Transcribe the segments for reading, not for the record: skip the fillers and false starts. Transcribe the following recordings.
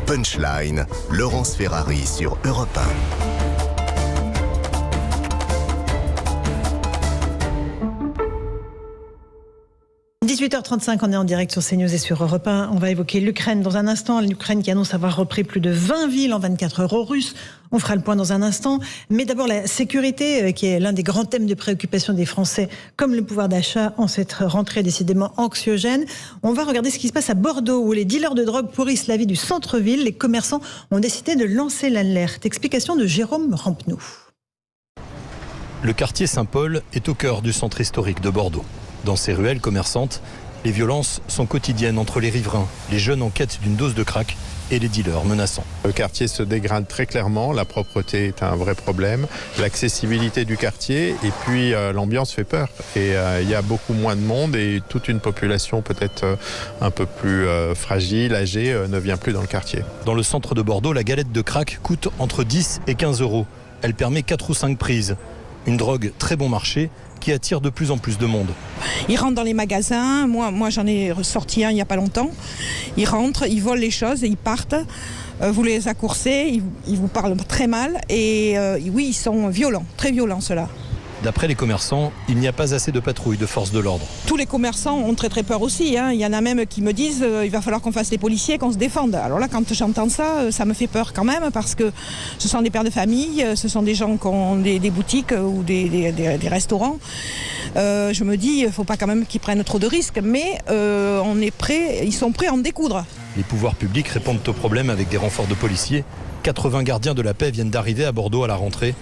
Punchline, Laurence Ferrari sur Europe 1. 18h35, on est en direct sur CNews et sur Europe 1. On va évoquer l'Ukraine dans un instant. L'Ukraine qui annonce avoir repris plus de 20 villes en 24 heures aux Russes. On fera le point dans un instant. Mais d'abord, la sécurité, qui est l'un des grands thèmes de préoccupation des Français, comme le pouvoir d'achat en cette rentrée décidément anxiogène. On va regarder ce qui se passe à Bordeaux, où les dealers de drogue pourrissent la vie du centre-ville. Les commerçants ont décidé de lancer l'alerte. Explication de Jérôme Rampenou. Le quartier Saint-Paul est au cœur du centre historique de Bordeaux. Dans ces ruelles commerçantes, les violences sont quotidiennes entre les riverains, les jeunes en quête d'une dose de crack et les dealers menaçants. Le quartier se dégrade très clairement, la propreté est un vrai problème, l'accessibilité du quartier et puis l'ambiance fait peur. Et il y a beaucoup moins de monde et toute une population peut-être un peu plus fragile, âgée, ne vient plus dans le quartier. Dans le centre de Bordeaux, la galette de crack coûte entre 10 et 15 euros. Elle permet 4 ou 5 prises. Une drogue très bon marché qui attire de plus en plus de monde. Ils rentrent dans les magasins, moi j'en ai sorti un il n'y a pas longtemps. Ils rentrent, ils volent les choses et ils partent. Vous les accoursez, ils vous parlent très mal et oui, ils sont violents, très violents ceux-là. D'après les commerçants, il n'y a pas assez de patrouilles de forces de l'ordre. Tous les commerçants ont très peur aussi. Il y en a même qui me disent il va falloir qu'on fasse les policiers, qu'on se défende. Alors là, quand j'entends ça, ça me fait peur quand même parce que ce sont des pères de famille, ce sont des gens qui ont des boutiques ou des restaurants. Je me dis, il ne faut pas quand même qu'ils prennent trop de risques, mais on est prêt, ils sont prêts à en découdre. Les pouvoirs publics répondent au problème avec des renforts de policiers. 80 gardiens de la paix viennent d'arriver à Bordeaux à la rentrée.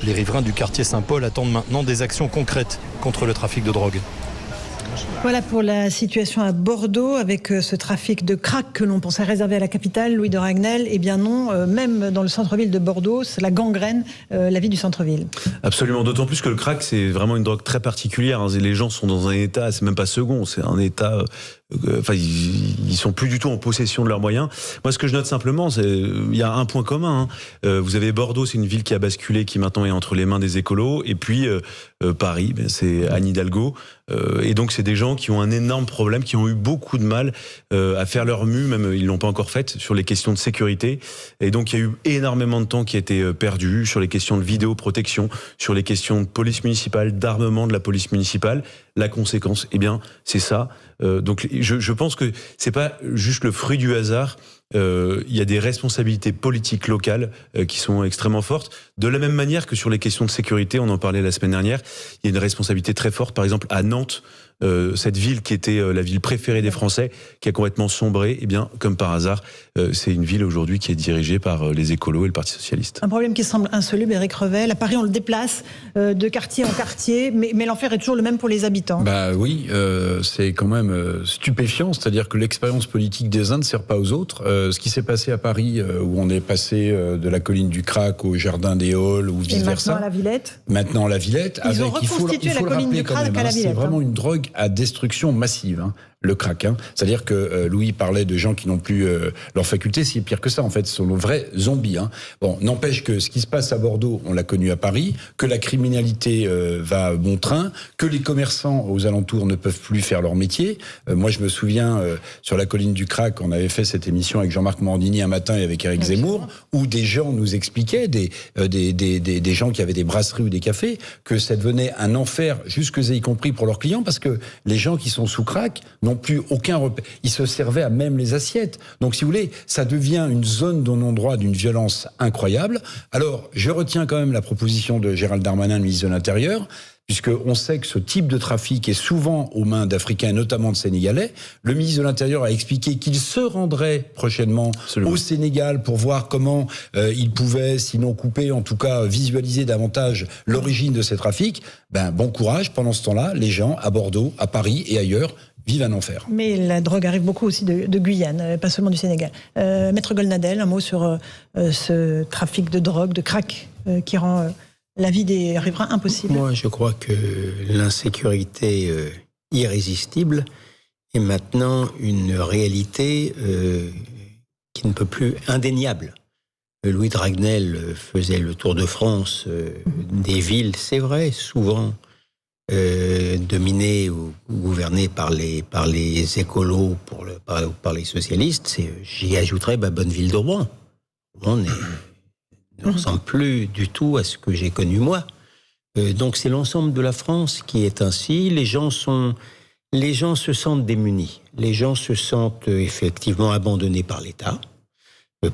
Les riverains du quartier Saint-Paul attendent maintenant des actions concrètes contre le trafic de drogue. Voilà pour la situation à Bordeaux avec ce trafic de crack que l'on pensait réservé à la capitale, Louis de Ragnel. Eh bien non, même dans le centre-ville de Bordeaux, c'est la gangrène, la vie du centre-ville. Absolument, d'autant plus que le crack, c'est vraiment une drogue très particulière. Les gens sont dans un état, c'est même pas second, c'est un état... Enfin, ils sont plus du tout en possession de leurs moyens. Moi, ce que je note simplement, c'est il y a un point commun. Vous avez Bordeaux, c'est une ville qui a basculé, qui maintenant est entre les mains des écolos. Et puis Paris, c'est Anne Hidalgo. Et donc, c'est des gens qui ont un énorme problème, qui ont eu beaucoup de mal à faire leur mue, même ils l'ont pas encore faite, sur les questions de sécurité. Et donc, il y a eu énormément de temps qui a été perdu sur les questions de vidéoprotection, sur les questions de police municipale, d'armement de la police municipale. La conséquence, eh bien, c'est ça. Donc, je pense que c'est pas juste le fruit du hasard. Il y a des responsabilités politiques locales qui sont extrêmement fortes. De la même manière que sur les questions de sécurité, on en parlait la semaine dernière, il y a une responsabilité très forte, par exemple, à Nantes, cette ville qui était la ville préférée des Français, qui a complètement sombré. Eh bien, comme par hasard, c'est une ville aujourd'hui qui est dirigée par les écolos et le Parti socialiste. Un problème qui semble insoluble, Éric Revel. À Paris, on le déplace de quartier en quartier, mais l'enfer est toujours le même pour les habitants. Bah oui, c'est quand même stupéfiant, c'est-à-dire que l'expérience politique des uns ne sert pas aux autres. Ce qui s'est passé à Paris, où on est passé de la colline du Crac au jardin des Halles ou vice-versa. Maintenant à la Villette. Maintenant la Villette. Ils ont reconstitué la colline du Crac à la Villette. C'est vraiment une drogue à destruction massive. Le crack. C'est-à-dire que Louis parlait de gens qui n'ont plus leurs facultés, c'est pire que ça en fait, ce sont nos vrais zombies. Bon, n'empêche que ce qui se passe à Bordeaux, on l'a connu à Paris, que la criminalité va bon train, que les commerçants aux alentours ne peuvent plus faire leur métier. Moi je me souviens, sur la colline du Crac, on avait fait cette émission avec Jean-Marc Morandini un matin et avec Éric Zemmour, où des gens nous expliquaient, des gens qui avaient des brasseries ou des cafés, que ça devenait un enfer, jusque y compris pour leurs clients, parce que les gens qui sont sous crack n'ont plus aucun repère. Ils se servaient à même les assiettes. Donc, si vous voulez, ça devient une zone de non-droit d'une violence incroyable. Alors, je retiens quand même la proposition de Gérald Darmanin, le ministre de l'Intérieur, puisqu'on sait que ce type de trafic est souvent aux mains d'Africains, et notamment de Sénégalais. Le ministre de l'Intérieur a expliqué qu'il se rendrait prochainement au Sénégal pour voir comment il pouvait, sinon couper, en tout cas visualiser davantage l'origine de ces trafics. Bon courage. Pendant ce temps-là, les gens à Bordeaux, à Paris et ailleurs vivent un enfer. Mais la drogue arrive beaucoup aussi de Guyane, pas seulement du Sénégal. Maître Golnadel, un mot sur ce trafic de drogue, de crack, qui rend la vie des riverains impossible. Moi, je crois que l'insécurité irrésistible est maintenant une réalité qui ne peut plus indéniable. Louis de Ragnel faisait le tour de France des villes, c'est vrai, souvent dominée ou gouvernée par les écolos, par les socialistes, j'y ajouterais Bonneville-d'Auban. On ne ressemble plus du tout à ce que j'ai connu moi. Donc c'est l'ensemble de la France qui est ainsi. Les gens se sentent démunis. Les gens se sentent effectivement abandonnés par l'État.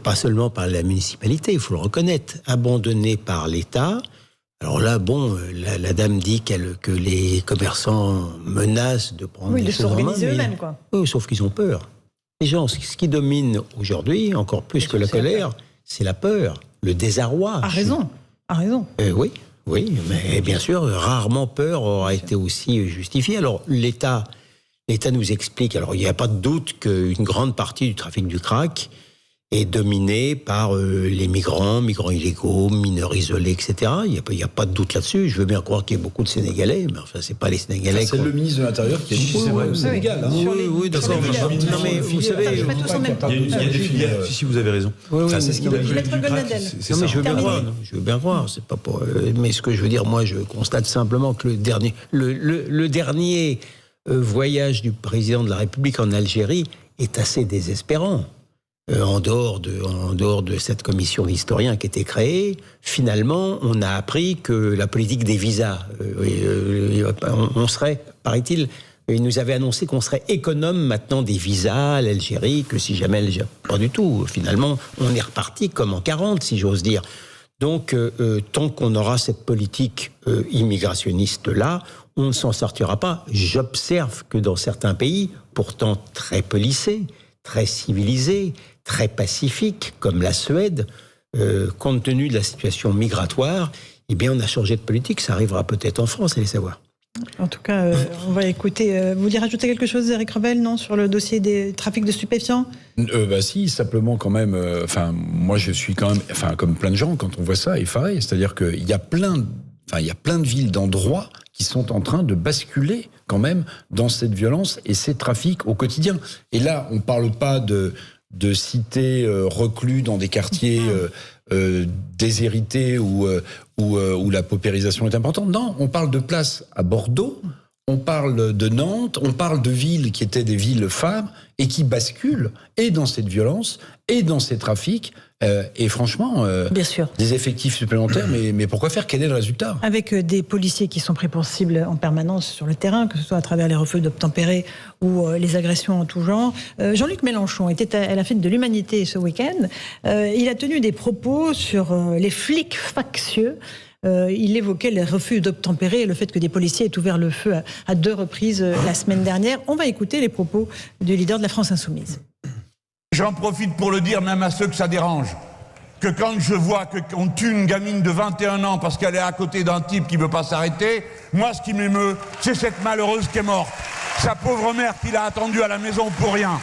Pas seulement par la municipalité, il faut le reconnaître. Abandonnés par l'État. Alors là, la dame dit que les commerçants menacent de prendre des choses en main. Oui, de s'organiser eux-mêmes, quoi. Oui, sauf qu'ils ont peur. Les gens, ce qui domine aujourd'hui, encore plus que la colère, c'est la peur, le désarroi. A raison. Oui, mais bien sûr, rarement peur aura été aussi justifiée. Alors l'État nous explique, alors il n'y a pas de doute qu'une grande partie du trafic du crack est dominée par les migrants illégaux, mineurs isolés, etc. Il n'y a pas de doute là-dessus. Je veux bien croire qu'il y a beaucoup de Sénégalais, mais enfin, c'est pas les Sénégalais. C'est le ministre de l'Intérieur qui a dit que c'est vrai au Sénégal. Hein. Oui, d'accord. Non, mais vous savez, il y a des filières. Si, vous avez raison. C'est ce qu'il a dit. C'est ça. Mais je veux bien croire. C'est pas pour. Mais ce que je veux dire, moi, je constate simplement que le dernier voyage du président de la République en Algérie est assez désespérant. En dehors de cette commission d'historiens qui était créée, finalement, on a appris que la politique des visas, on serait, paraît-il, il nous avait annoncé qu'on serait économe maintenant des visas à l'Algérie, que si jamais l'Algérie... Pas du tout. Finalement, on est reparti comme en 40, si j'ose dire. Donc, tant qu'on aura cette politique immigrationniste-là, on ne s'en sortira pas. J'observe que dans certains pays, pourtant très policés, très civilisés, très pacifiques, comme la Suède, compte tenu de la situation migratoire, eh bien, on a changé de politique. Ça arrivera peut-être en France, allez savoir. En tout cas, on va écouter. Vous voulez rajouter quelque chose, Éric Revel, non, sur le dossier des trafics de stupéfiants ? Si, simplement quand même. Moi, je suis quand même, comme plein de gens, quand on voit ça, effaré. C'est-à-dire qu'il y a plein de villes, d'endroits qui sont en train de basculer quand même dans cette violence et ces trafics au quotidien. Et là, on ne parle pas de cités reclus dans des quartiers déshérités où la paupérisation est importante. Non, on parle de places à Bordeaux, on parle de Nantes, on parle de villes qui étaient des villes phares et qui basculent et dans cette violence et dans ces trafics. Et franchement, bien sûr, des effectifs supplémentaires, mais pourquoi faire ? Quel est le résultat ? Avec des policiers qui sont pris pour cible en permanence sur le terrain, que ce soit à travers les refus d'obtempérer ou les agressions en tout genre. Jean-Luc Mélenchon était à la fête de l'Humanité ce week-end. Il a tenu des propos sur les flics factieux. Il évoquait les refus d'obtempérer et le fait que des policiers aient ouvert le feu à 2 reprises la semaine dernière. On va écouter les propos du leader de la France Insoumise. J'en profite pour le dire même à ceux que ça dérange, que quand je vois qu'on tue une gamine de 21 ans parce qu'elle est à côté d'un type qui ne veut pas s'arrêter, moi ce qui m'émeut, c'est cette malheureuse qui est morte. Sa pauvre mère qui l'a attendue à la maison pour rien.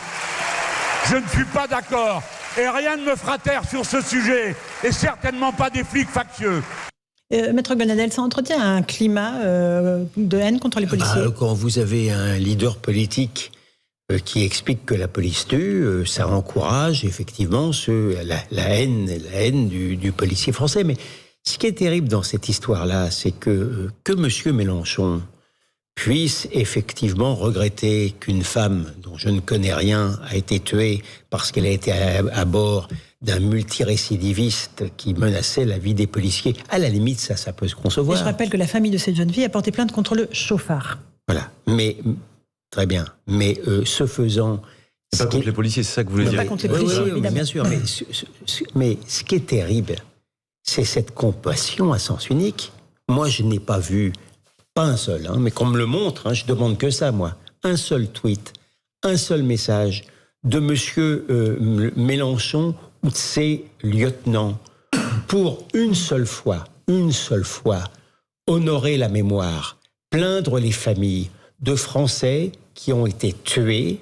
Je ne suis pas d'accord et rien ne me fera taire sur ce sujet et certainement pas des flics factieux. Maître Gonadel, ça entretient un climat de haine contre les policiers. Quand vous avez un leader politique qui explique que la police tue, ça encourage effectivement la haine du policier français. Mais ce qui est terrible dans cette histoire-là, c'est que M. Mélenchon puisse effectivement regretter qu'une femme dont je ne connais rien a été tuée parce qu'elle a été à bord d'un multirécidiviste qui menaçait la vie des policiers. À la limite, ça peut se concevoir. Et je rappelle que la famille de cette jeune fille a porté plainte contre le chauffard. Voilà, mais très bien. Mais ce faisant... C'est pas contre les policiers, c'est ça que vous voulez dire ? Pas contre les policiers, oui, bien sûr. Mais ce qui est terrible, c'est cette compassion à sens unique. Moi, je n'ai pas vu, pas un seul, mais qu'on me le montre, je demande que ça, moi. Un seul tweet, un seul message de M. Mélenchon ou de ses lieutenants pour une seule fois, honorer la mémoire, plaindre les familles de Français qui ont été tués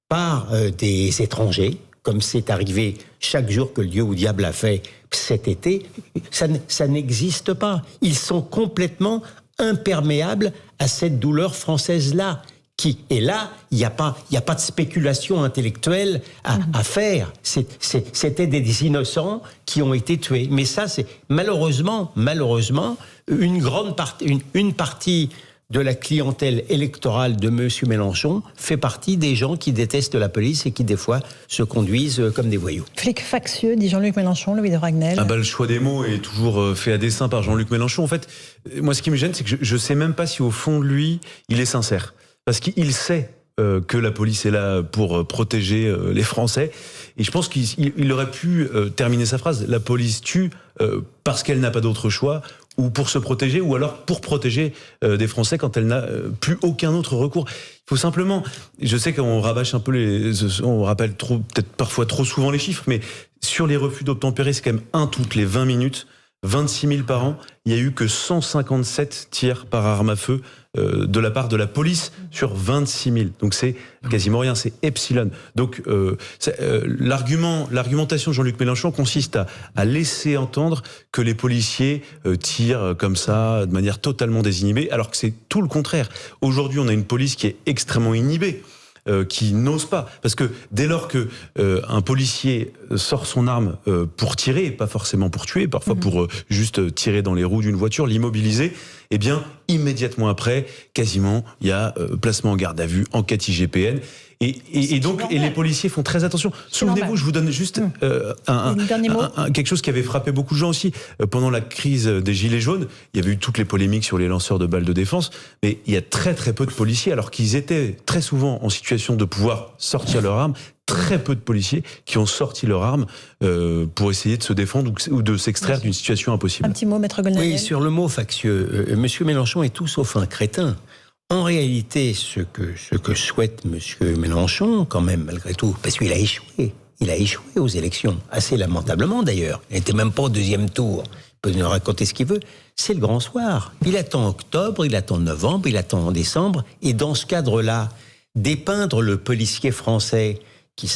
par des étrangers, comme c'est arrivé chaque jour que le Dieu ou diable a fait cet été. Ça n'existe pas. Ils sont complètement imperméables à cette douleur française-là. Et là, il n'y a pas de spéculation intellectuelle à faire. C'était des innocents qui ont été tués. Mais ça, c'est malheureusement, une grande partie, une partie de la clientèle électorale de M. Mélenchon fait partie des gens qui détestent la police et qui, des fois, se conduisent comme des voyous. Flic factieux, dit Jean-Luc Mélenchon, Louis de Ragnel. Le choix des mots est toujours fait à dessein par Jean-Luc Mélenchon. En fait, moi, ce qui me gêne, c'est que je ne sais même pas si, au fond de lui, il est sincère. Parce qu'il sait que la police est là pour protéger les Français. Et je pense qu'il aurait pu terminer sa phrase. La police tue parce qu'elle n'a pas d'autre choix, ou pour se protéger, ou alors pour protéger des Français quand elle n'a plus aucun autre recours. Il faut simplement... Je sais qu'on rabâche un peu on rappelle peut-être parfois trop souvent les chiffres, mais sur les refus d'obtempérer, c'est quand même 1 toutes les 20 minutes, 26 000 par an. Il n'y a eu que 157 tirs par arme à feu de la part de la police sur 26 000. Donc c'est quasiment rien, c'est epsilon. Donc l'argumentation de Jean-Luc Mélenchon consiste à laisser entendre que les policiers tirent comme ça, de manière totalement désinhibée, alors que c'est tout le contraire. Aujourd'hui, on a une police qui est extrêmement inhibée, qui n'ose pas. Parce que dès lors que un policier sort son arme pour tirer, et pas forcément pour tuer, parfois pour juste tirer dans les roues d'une voiture, l'immobiliser, eh bien, immédiatement après, quasiment, il y a placement en garde à vue, enquête IGPN. Et donc, les policiers font très attention. Souvenez-vous, je vous donne juste quelque chose qui avait frappé beaucoup de gens aussi. Pendant la crise des Gilets jaunes, il y avait eu toutes les polémiques sur les lanceurs de balles de défense, mais il y a très très peu de policiers, alors qu'ils étaient très souvent en situation de pouvoir sortir leur arme, très peu de policiers qui ont sorti leur arme pour essayer de se défendre ou de s'extraire d'une situation impossible. Un petit mot, Maître Golnadel. Oui, sur le mot factieux, Monsieur Mélenchon est tout sauf un crétin. En réalité, ce que souhaite M. Mélenchon, quand même, malgré tout, parce qu'il a échoué. Il a échoué aux élections, assez lamentablement d'ailleurs. Il n'était même pas au 2e tour. Il peut nous raconter ce qu'il veut. C'est le grand soir. Il attend octobre, il attend novembre, il attend décembre. Et dans ce cadre-là, dépeindre le policier français qui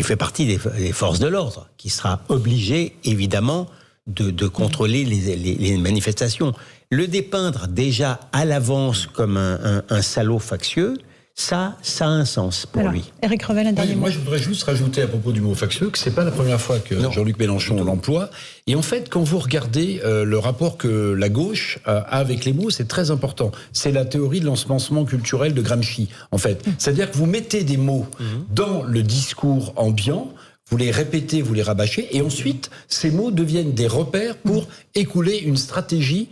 fait partie des forces de l'ordre, qui sera obligé, évidemment, de contrôler les manifestations. Le dépeindre déjà à l'avance comme un salaud factieux, ça a un sens pour lui. Éric Revel, un dernier mot. Moi, je voudrais juste rajouter à propos du mot factieux que c'est pas la première fois que Jean-Luc Mélenchon l'emploie. Et en fait, quand vous regardez le rapport que la gauche a avec les mots, c'est très important. C'est la théorie de l'ensemencement culturel de Gramsci, en fait. C'est-à-dire que vous mettez des mots dans le discours ambiant, vous les répétez, vous les rabâchez, et ensuite, ces mots deviennent des repères pour écouler une stratégie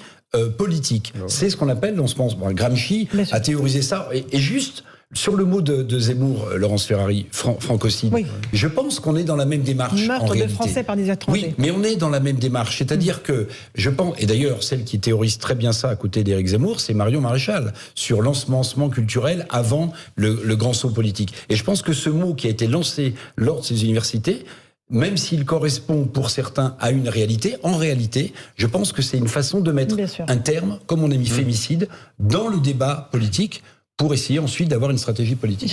politique. C'est ce qu'on appelle l'ensemencement. Gramsci a théorisé ça. Et juste sur le mot de Zemmour, Laurence Ferrari, francocide, je pense qu'on est dans la même démarche. Meurtre de Français par des étrangers. Oui, mais on est dans la même démarche. C'est-à-dire que je pense, et d'ailleurs celle qui théorise très bien ça à côté d'Éric Zemmour, c'est Marion Maréchal, sur l'ensemencement culturel avant le grand saut politique. Et je pense que ce mot qui a été lancé lors de ces universités, même s'il correspond pour certains à une réalité, en réalité, je pense que c'est une façon de mettre un terme, comme on a mis fémicide, dans le débat politique pour essayer ensuite d'avoir une stratégie politique.